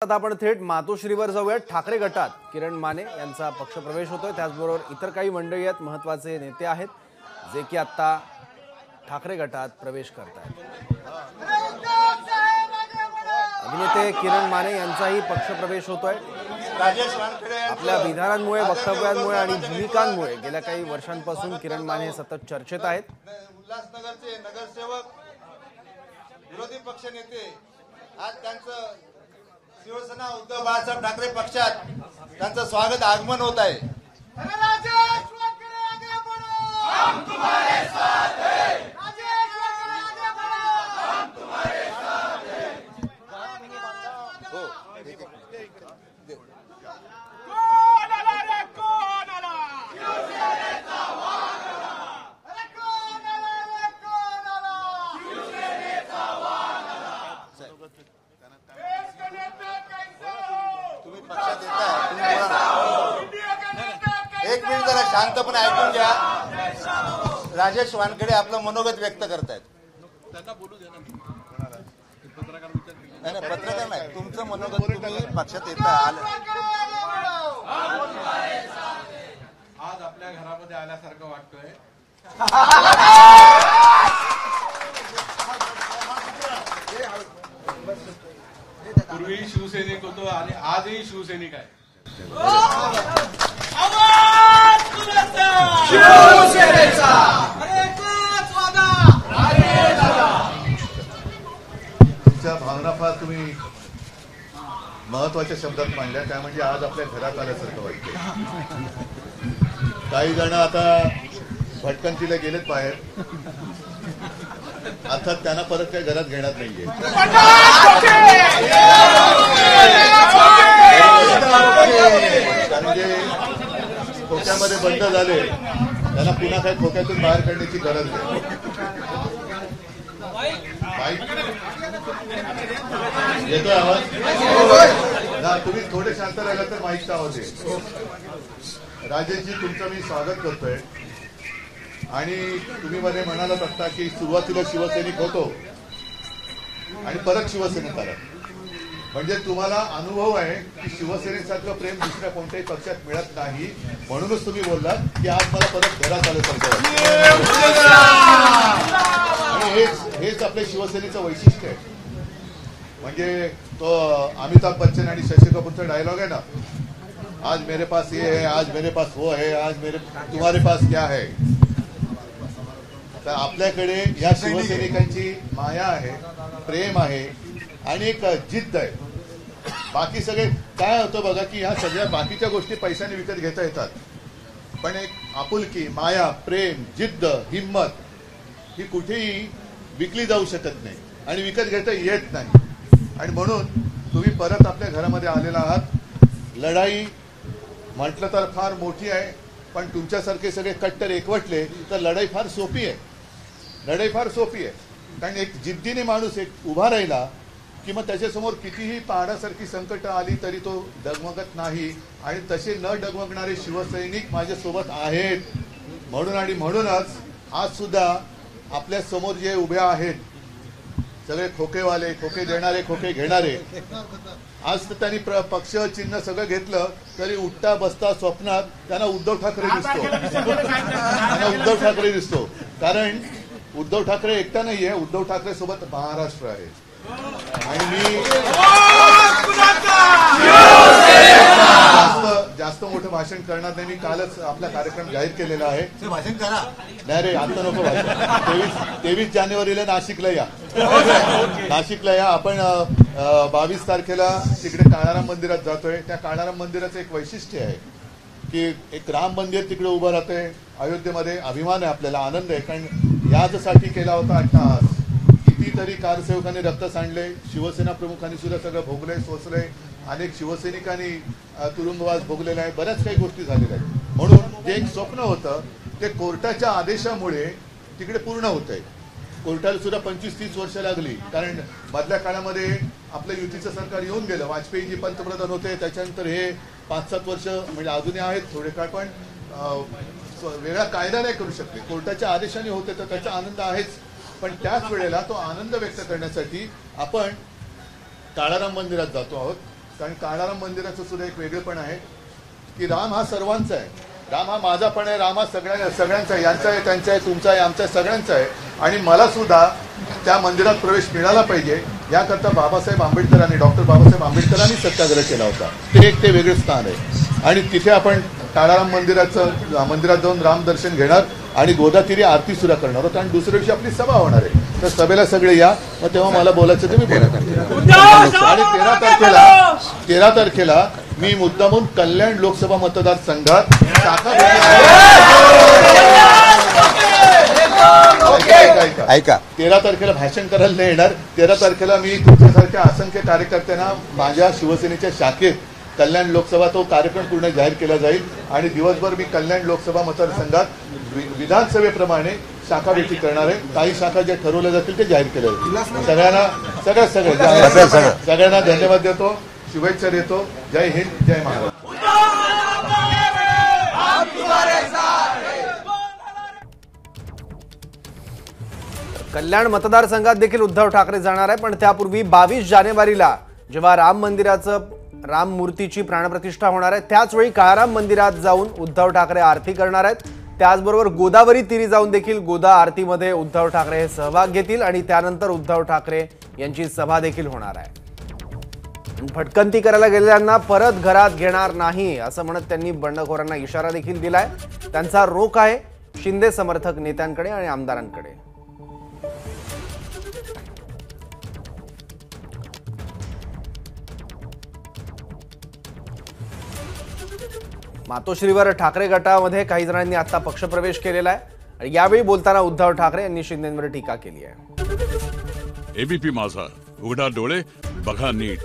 आता आपण थेट मातोश्रीवर जाऊया। ठाकरे गटात किरण माने यांचा पक्षप्रवेश होतोय। त्याचबरोबर इतर काही मंडळी आहेत, महत्त्वाचे नेते आहेत जे की आता ठाकरे गटात प्रवेश करतात। अभिनेते किरण माने यांचाही पक्षप्रवेश होतोय। आपल्या विधानांमुळे, वक्तव्यांमुळे आणि भूमिकांमुळे गेल्या काही वर्षांपासून किरण माने सतत चर्चेत आहेत। उल्हासनगरचे नगरसेवक, विरोधी पक्ष नेते आज त्यांचं शिवसेना उद्धव बाळासाहेब ठाकरे पक्षात त्यांचं स्वागत आगमन होत आहे। एक मिनिट जरा शांतपणे ऐकून घ्या। राजेश वानखेडे आपलं मनोगत व्यक्त करतायत। नाही, पत्रकार नाही, तुमचं मनोगत तुम्ही पक्षात येता आलं। आज आपल्या घरामध्ये आल्यासारखं वाटतोय। पूर्वी शिवसैनिक होतो आणि आजही शिवसैनिक आहे। तुमच्या भावना फार तुम्ही महत्वाच्या शब्दात मांडल्या, त्या म्हणजे आज आपल्या घरात आल्यासारखं वाटतं। काही जण आता भटकंतीला गेलेत बाहेर, अर्थात त्यांना परत काही घरात घेण्यात नाहीये। कारण जे खोक्यामध्ये बंद झाले त्यांना पुन्हा काही खोक्यातून बाहेर काढण्याची गरज नाही। येतोय आवाज? तुम्ही थोडे शांत राहिला तर माईकचा आवाज येईल। राजेशजी, तुमचं मी स्वागत करतोय। आणि तुम्ही मध्ये म्हणालात असता की सुरुवातीला शिवसैनिक होतो आणि परत शिवसेनेत आला, म्हणजे तुम्हाला अनुभव आहे की शिवसेनेसारखं प्रेम दुसऱ्या कोणत्याही पक्षात मिळत नाही, म्हणूनच तुम्ही बोललात की आज मला परत घरात आल्यासारखं वाटतं। आणि हेच आपल्या शिवसेनेचं वैशिष्ट्य आहे। म्हणजे तो अमिताभ बच्चन आणि शशी कपूरचा डायलॉग आहे ना, आज मेरे पास ये है, आज मेरे पास वो है, आज तुम्हारे पास क्या है। तर आपल्याकडे या शिवसैनिकांची माया आहे, प्रेम आहे आणि एक जिद्द आहे। बाकी सगळे काय होतं बघा की ह्या सगळ्या बाकीच्या गोष्टी पैशाने विकत घेता येतात, पण एक आपुलकी, माया, प्रेम, जिद्द, हिम्मत ही कुठेही विकली जाऊ शकत नाही आणि विकत घेता येत नाही। आणि म्हणून तुम्ही परत आपल्या घरामध्ये आलेला आहात। लढाई म्हटलं तर फार मोठी आहे, पण तुमच्यासारखे सगळे कट्टर एकवटले तर लढाई फार सोपी आहे। लढाई फार सोपी आहे, कारण एक जिद्दीने माणूस एक उभा राहिला की मग त्याच्यासमोर कितीही पहाडासारखी संकट आली तरी तो डगमगत नाही। आणि तसे न डगमगणारे शिवसैनिक माझ्यासोबत आहेत। म्हणूनच आज सुद्धा आपल्या समोर जे उभे आहेत सगळे खोकेवाले, खोके देणारे, खोके घेणारे, आज तर त्यांनी पक्ष चिन्ह सगळं घेतलं तरी उठता बसता स्वप्नात त्यांना उद्धव ठाकरे दिसतो। कारण उद्धव ठाकरे एकटा नाहीये, उद्धव ठाकरे सोबत महाराष्ट्र आहे। आणि मी जास्त मोठं भाषण करणार नाही। मी कालच आपला कार्यक्रम जाहीर केलेला आहे। भाषण करा। नाही रे, आता नको भाषण। 23 जानेवारीला नाशिकला या। नाशिकला या आपण। 22 तारखेला तिकडे काळाराम मंदिरात जातोय। त्या काळाराम मंदिराचं एक वैशिष्ट्य आहे की एक राम मंदिर तिकडे उभं राहतंय अयोध्येमध्ये। अभिमान आहे आपल्याला, आनंद आहे, कारण याचसाठी केला होता अट्टहास। कितीतरी कारसेवकांनी रक्त सांडले, शिवसेना प्रमुखांनी सुद्धा सगळं भोगलंय, सोसलंय, अनेक शिवसैनिकांनी तुरुंगवास भोगलेला आहे, बऱ्याच काही गोष्टी झालेल्या आहेत। म्हणून जे एक स्वप्न होतं ते कोर्टाच्या आदेशामुळे तिकडे पूर्ण होतंय। कोर्टाला सुद्धा 25-30 वर्ष लागली, कारण मधल्या काळामध्ये आपलं युतीचं सरकार येऊन गेलं। वाजपेयीजी पंतप्रधान होते, त्याच्यानंतर हे 5-7 वर्ष म्हणजे अजूनही आहेत थोडे काळ, पण वेगळा कायदा नाही करू शकले। कोर्टाच्या आदेशाने होते तर त्याचा आनंद आहेच, पण त्याच वेळेला तो आनंद व्यक्त करण्यासाठी आपण काळाराम मंदिरात जातो आहोत। कारण काळाराम मंदिराचं सुद्धा एक वेगळेपण आहे की राम हा सर्वांचा आहे, राम हा माझा पण आहे, राम हा सगळ्यांचा आहे, यांचा आहे, त्यांचा आहे, तुमचा आहे, आमचा आहे, सगळ्यांचा आहे. आणि मला सुद्धा त्या मंदिरात प्रवेश मिळाला पाहिजे याकरता बाबासाहेब आंबेडकरांनी, डॉक्टर बाबासाहेब आंबेडकरांनी सत्याग्रह केला होता. ते वेगळे स्थान आहे. आणि तिथे आपण काळाराम मंदिरात जाऊन रामदर्शन घेणार आणि गोदातीरी आरती सुद्धा करणार आहोत. आणि दुसऱ्या दिवशी आपली सभा होणार आहे. तर सभेला सगळे या, मग तेव्हा मला बोलायचं ते मी बोलत. आणि 13 तारखेला मी मुद्दामून कल्याण लोकसभा मतदारसंघात शाखा ऐका 13 तारखेला भाषण करायला नाही येणार. 13 तारखेला मी तुमच्यासारख्या असंख्य कार्यकर्त्यांना माझ्या शिवसेनेच्या शाखेत कल्याण लोकसभा तो कार्यक्रम पूर्ण जाहीर केला जाईल. आणि दिवसभर मी कल्याण लोकसभा मतदारसंघात विधानसभेप्रमाणे शाखा भेटी करणार आहे. काही शाखा ज्या ठरवल्या जातील ते जाहीर केल्या जातील. सगळ्यांना धन्यवाद देतो, शुभेच्छा देतो. जय हिंद, जय महाराष्ट्र. कल्याण मतदारसंघात देखील उद्धव ठाकरे जाणार आहे. पण त्यापूर्वी 22 जानेवारीला जेव्हा राम मूर्तीची प्राणप्रतिष्ठा होणार आहे त्याचवेळी काळाराम मंदिरात जाऊन उद्धव ठाकरे आरती करणार आहेत. त्याचबरोबर गोदावरी तीरी जाऊन देखील गोदा आरतीमध्ये उद्धव ठाकरे हे सहभाग घेतील आणि त्यानंतर उद्धव ठाकरे यांची सभा देखील होणार आहे. भटकंती करायला गेलेल्यांना परत घरात घेणार नाही असं म्हणत त्यांनी बंडखोरांना इशारा देखील दिलाय. त्यांचा रोख आहे शिंदे समर्थक नेत्यांकडे आणि आमदारांकडे. मातोश्रीवर ठाकरे गटामध्ये काही जणांनी आता पक्षप्रवेश केलेला आहे. आणि यावेळी बोलताना उद्धव ठाकरे यांनी शिंदेंवर टीका केली आहे. एबीपी माझा, उघडा डोळे बघा नीट.